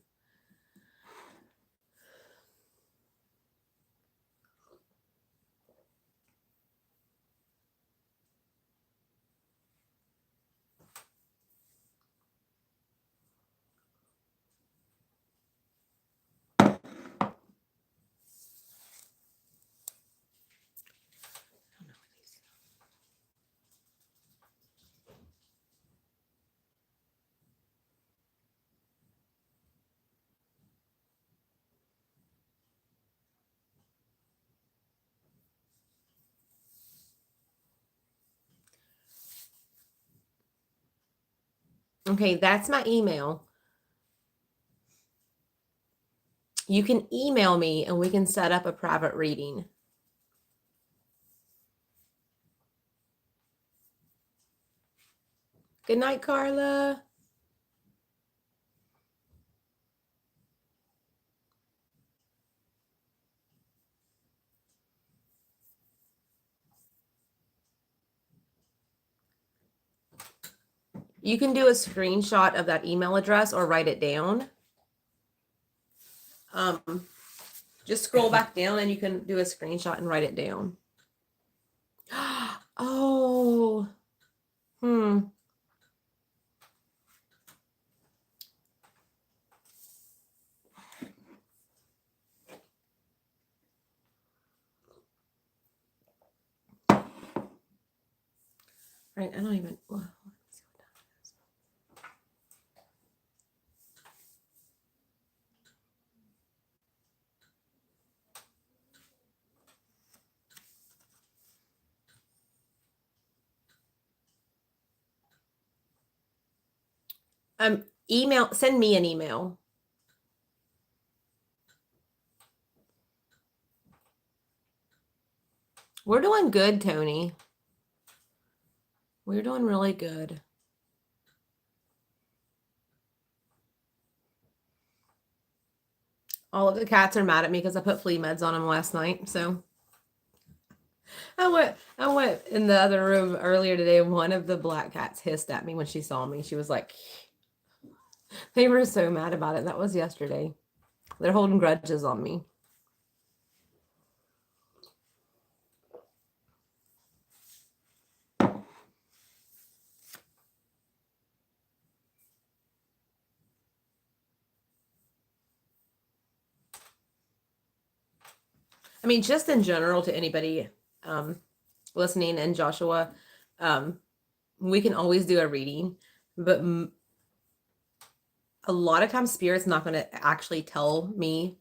Okay, that's my email. You can email me and we can set up a private reading. Good night, Carla. You can do a screenshot of that email address or write it down. Just scroll back down and you can do a screenshot and write it down. Oh, Right, I don't even. Well, let's see what time it is. Send me an email. We're doing good, Tony. We're doing really good. All of the cats are mad at me because I put flea meds on them last night. So I went in the other room earlier today, and one of the black cats hissed at me when she saw me. She was like, they were so mad about it. That was yesterday. They're holding grudges on me. I mean, just in general to anybody listening, and Joshua, we can always do a reading, but a lot of times Spirit's not going to actually tell me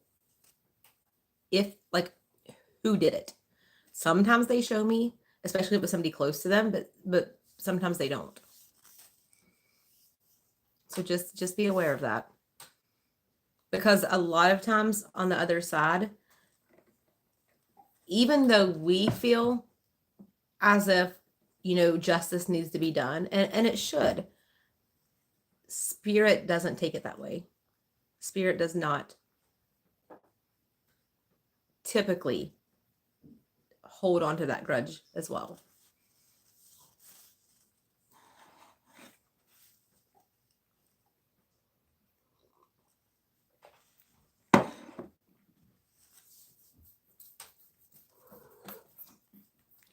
who did it. Sometimes they show me, especially with somebody close to them, but sometimes they don't. So just be aware of that. because a lot of times on the other side, even though we feel as if, justice needs to be done, and it should, spirit doesn't take it that way. Spirit does not typically hold on to that grudge as well.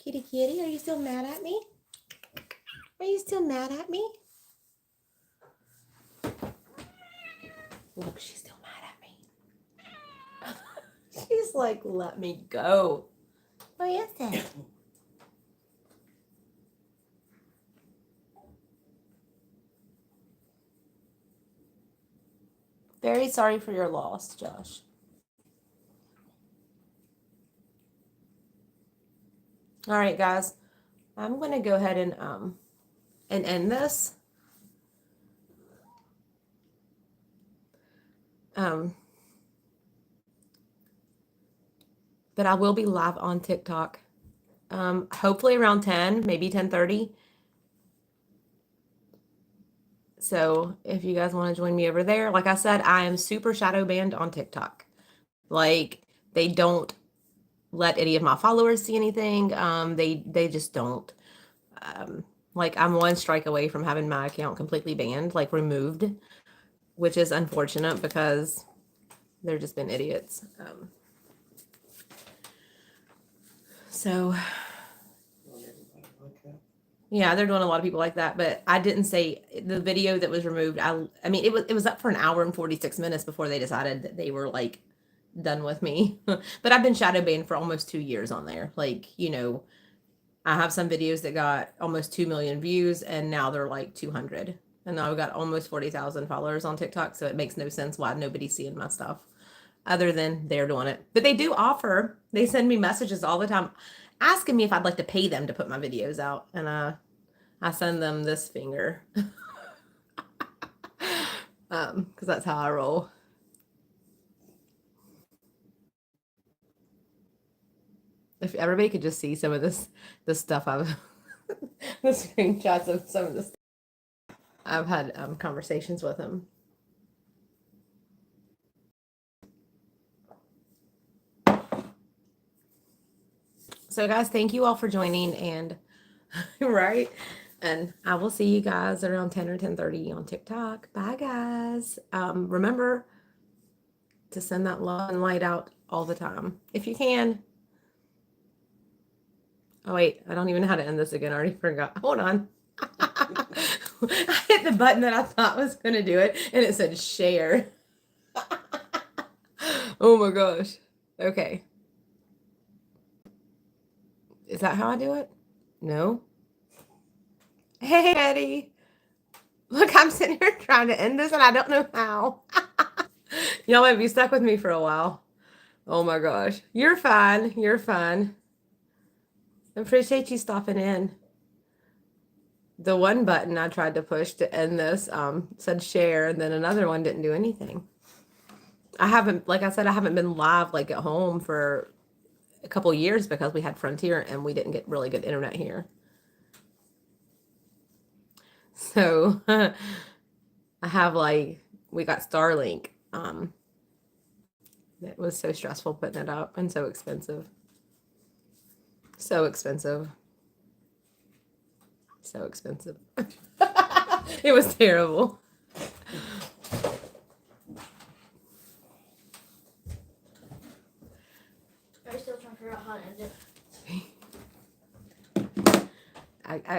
Kitty, kitty, are you still mad at me? Are you still mad at me? Look, she's still mad at me. She's like, let me go. What is it? Very sorry for your loss, Josh. All right, guys. I'm going to go ahead and end this. But I will be live on TikTok. Hopefully around 10, maybe 10:30. So if you guys want to join me over there, like I said, I am super shadow banned on TikTok. Like, they don't let any of my followers see anything. They just don't. Like, I'm one strike away from having my account completely banned, like removed, which is unfortunate because they're just been idiots. So yeah, they're doing a lot of people like that, but I didn't say the video that was removed. I mean, it was up for an hour and 46 minutes before they decided that they were like done with me. But I've been shadow banned for almost 2 years on there. Like, I have some videos that got almost 2 million views and now they're like 200. And now I've got almost 40,000 followers on TikTok, so it makes no sense why nobody's seeing my stuff other than they're doing it. But they do offer, they send me messages all the time asking me if I'd like to pay them to put my videos out. And I send them this finger. Because that's how I roll. If everybody could just see some of this stuff I've the screenshots of some of this I've had conversations with him. So guys, thank you all for joining, and right, and I will see you guys around 10 or 10:30 on TikTok. Bye guys. Remember to send that love and light out all the time if you can. Oh wait, I don't even know how to end this again. I already forgot. Hold on. I hit the button that I thought was going to do it, and it said share. Oh my gosh. Okay. Is that how I do it? No. Hey, Eddie. Look, I'm sitting here trying to end this, and I don't know how. Y'all might be stuck with me for a while. Oh my gosh. You're fine. You're fine. I appreciate you stopping in. The one button I tried to push to end this said share, and then another one didn't do anything. I haven't, like I said, I haven't been live like at home for a couple years because we had Frontier and we didn't get really good internet here. So I have we got Starlink. It was so stressful putting it up and so expensive. So expensive. So expensive. It was terrible. I'm still trying to figure out how to end it.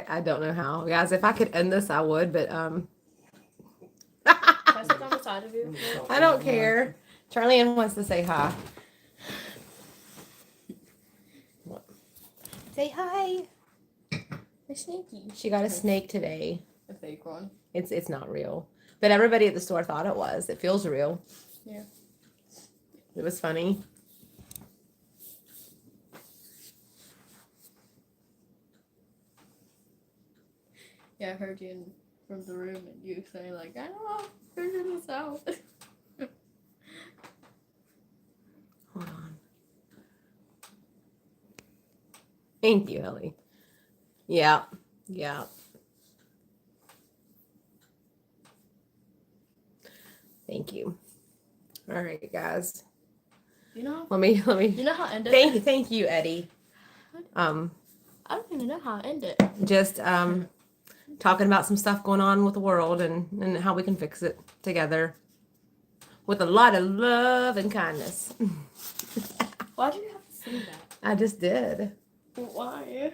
I don't know how. Guys, if I could end this, I would, but Can I sit on the side of you? I don't care. Charlie Ann wants to say hi. Say hi. They're sneaky. She got a snake today. A fake one. It's not real. But everybody at the store thought it was. It feels real. Yeah. It was funny. Yeah, I heard you from the room and you saying like, I don't know, figure this out. Thank you, Ellie. Yeah. Yeah. Thank you. All right, guys. You know? Let me You know how I end it? thank you, Eddie. I don't even know how I end it. Just talking about some stuff going on with the world and how we can fix it together with a lot of love and kindness. Why do you have to say that? I just did. Why?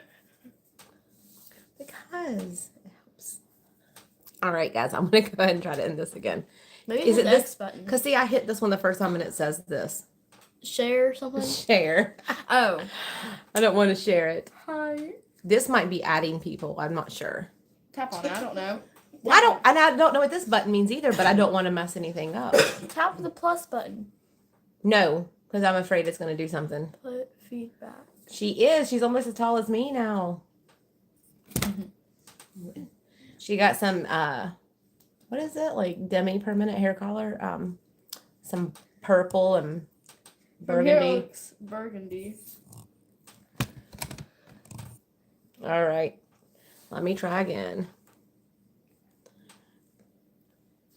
Because it helps. All right, guys, I'm gonna go ahead and try to end this again. Maybe Is hit it the this? X button. Because see, I hit this one the first time and it says this. Share something? Share. Oh. I don't want to share it. Hi. This might be adding people. I'm not sure. Tap on it. I don't know. I don't know what this button means either, but I don't want to mess anything up. Tap the plus button. No, because I'm afraid it's going to do something. Put feedback. She is. She's almost as tall as me now. She got some, what is it? Like demi-permanent hair color. Some purple and burgundy. Burgundy. All right. Let me try again.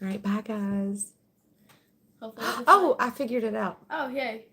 All right. Bye, guys. Hopefully Oh, I figured it out. Oh, yay.